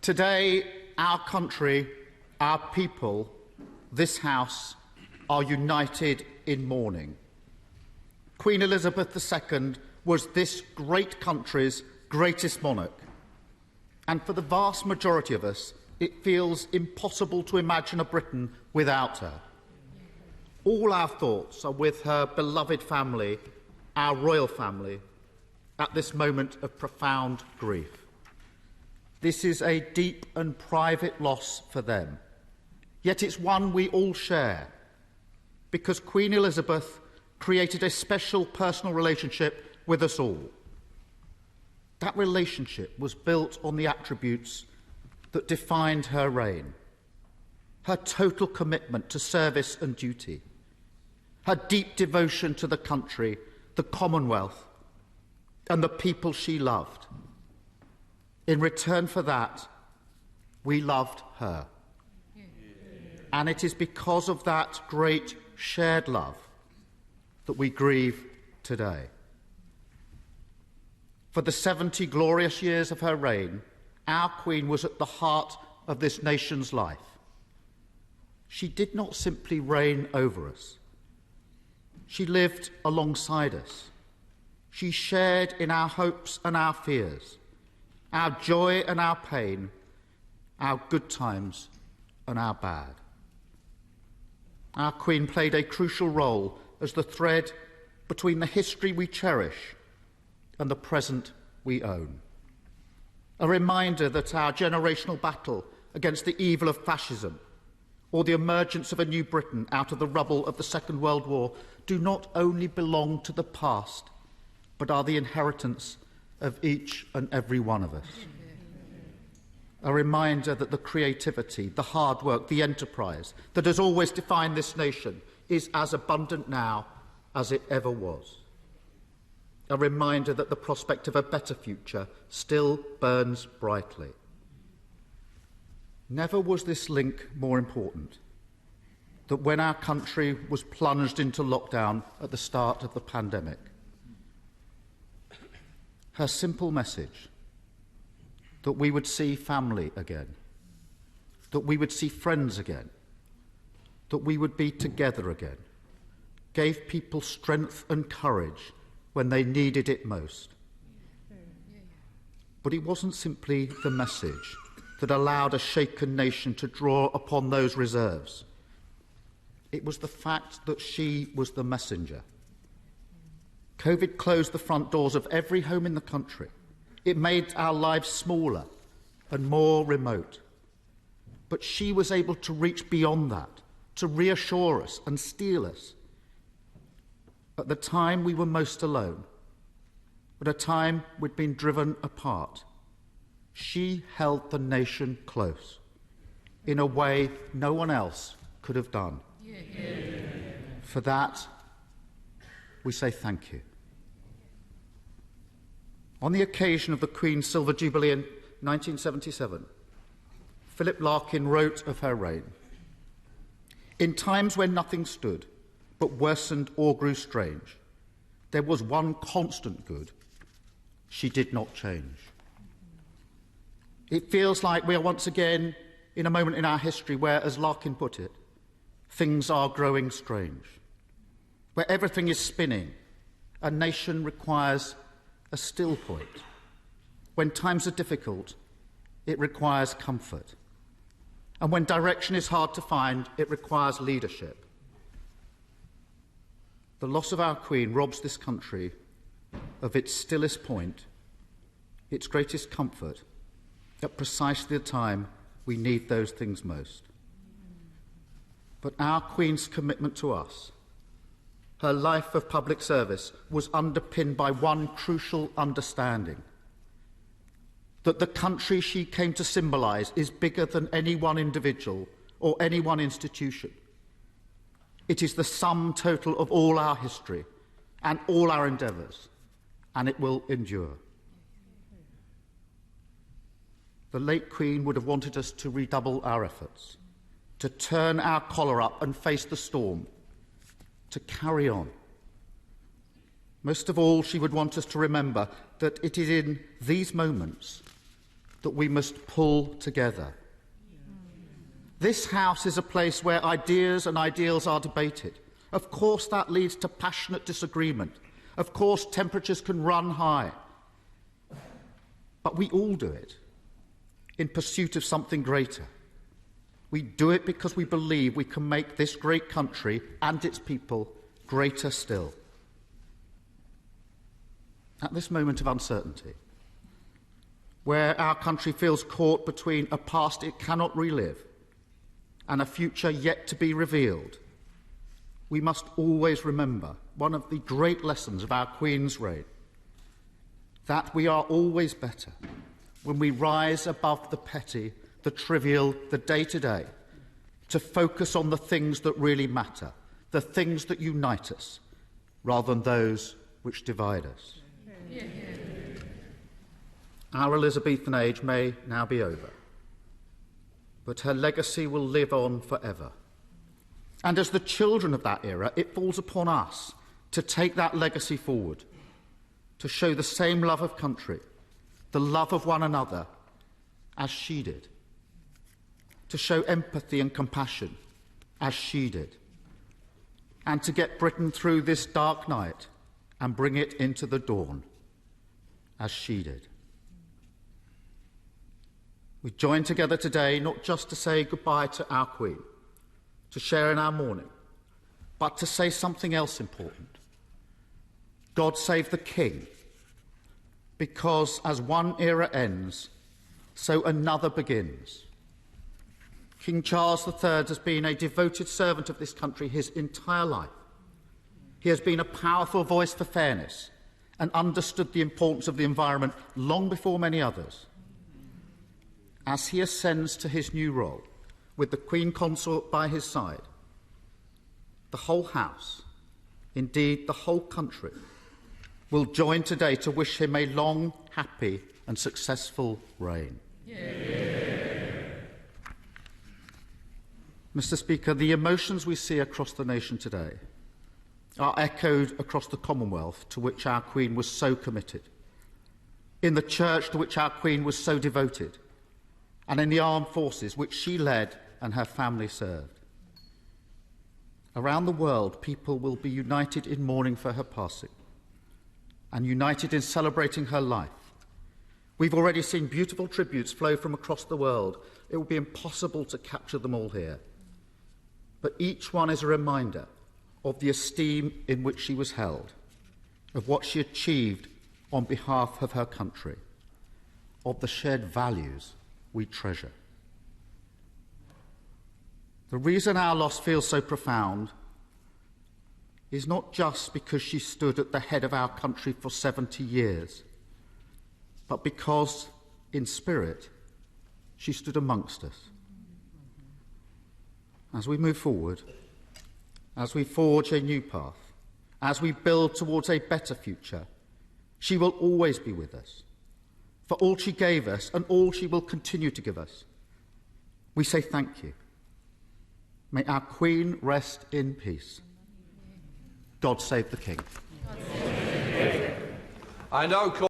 Today, our country, our people, this House are united in mourning. Queen Elizabeth II was this great country's greatest monarch, and for the vast majority of us, it feels impossible to imagine a Britain without her. All our thoughts are with her beloved family, our royal family, at this moment of profound grief. This is a deep and private loss for them, yet it's one we all share, because Queen Elizabeth created a special personal relationship with us all. That relationship was built on the attributes that defined her reign: her total commitment to service and duty, her deep devotion to the country, the Commonwealth, and the people she loved. In return for that, we loved her. And it is because of that great shared love that we grieve today. For the 70 glorious years of her reign, our Queen was at the heart of this nation's life. She did not simply reign over us. She lived alongside us. She shared in our hopes and our fears, our joy and our pain, our good times and our bad. Our Queen played a crucial role as the thread between the history we cherish and the present we own. A reminder that our generational battle against the evil of fascism or the emergence of a new Britain out of the rubble of the Second World War do not only belong to the past, but are the inheritance of each and every one of us. A reminder that the creativity, the hard work, the enterprise that has always defined this nation is as abundant now as it ever was. A reminder that the prospect of a better future still burns brightly. Never was this link more important than when our country was plunged into lockdown at the start of the pandemic. Her simple message that we would see family again, that we would see friends again, that we would be together again, gave people strength and courage when they needed it most. But it wasn't simply the message that allowed a shaken nation to draw upon those reserves. It was the fact that she was the messenger. COVID closed the front doors of every home in the country. It made our lives smaller and more remote. But she was able to reach beyond that, to reassure us and steel us. At the time we were most alone, at a time we'd been driven apart, she held the nation close in a way no one else could have done. For that, we say thank you. On the occasion of the Queen's Silver Jubilee in 1977, Philip Larkin wrote of her reign: "In times when nothing stood, but worsened or grew strange, there was one constant good: she did not change." It feels like we are once again in a moment in our history where, as Larkin put it, things are growing strange, where everything is spinning. A nation requires a still point. When times are difficult, it requires comfort. And when direction is hard to find, it requires leadership. The loss of our Queen robs this country of its stillest point, its greatest comfort, at precisely the time we need those things most. But our Queen's commitment to us, her life of public service, was underpinned by one crucial understanding: that the country she came to symbolise is bigger than any one individual or any one institution. It is the sum total of all our history and all our endeavours, and it will endure. The late Queen would have wanted us to redouble our efforts, to turn our collar up and face the storm, to carry on. Most of all, she would want us to remember that it is in these moments that that we must pull together. This House is a place where ideas and ideals are debated. Of course, that leads to passionate disagreement. Of course, temperatures can run high. But we all do it in pursuit of something greater. We do it because we believe we can make this great country and its people greater still. At this moment of uncertainty, where our country feels caught between a past it cannot relive and a future yet to be revealed, we must always remember one of the great lessons of our Queen's reign, that we are always better when we rise above the petty, the trivial, the day-to-day, to focus on the things that really matter, the things that unite us, rather than those which divide us. Yeah. Our Elizabethan age may now be over, but her legacy will live on forever. And as the children of that era, it falls upon us to take that legacy forward, to show the same love of country, the love of one another, as she did, to show empathy and compassion, as she did, and to get Britain through this dark night and bring it into the dawn, as she did. We join together today not just to say goodbye to our Queen, to share in our mourning, but to say something else important. God save the King, because as one era ends, so another begins. King Charles III has been a devoted servant of this country his entire life. He has been a powerful voice for fairness and understood the importance of the environment long before many others. As he ascends to his new role, with the Queen Consort by his side, the whole House, indeed the whole country, will join today to wish him a long, happy and successful reign. Yeah. Mr. Speaker, the emotions we see across the nation today are echoed across the Commonwealth to which our Queen was so committed, in the Church to which our Queen was so devoted, and in the armed forces which she led and her family served. Around the world, people will be united in mourning for her passing and united in celebrating her life. We've already seen beautiful tributes flow from across the world. It will be impossible to capture them all here. But each one is a reminder of the esteem in which she was held, of what she achieved on behalf of her country, of the shared values we treasure. The reason our loss feels so profound is not just because she stood at the head of our country for 70 years, but because, in spirit, she stood amongst us. As we move forward, as we forge a new path, as we build towards a better future, she will always be with us, for all she gave us and all she will continue to give us. We say thank you. May our Queen rest in peace. God save the King. I now call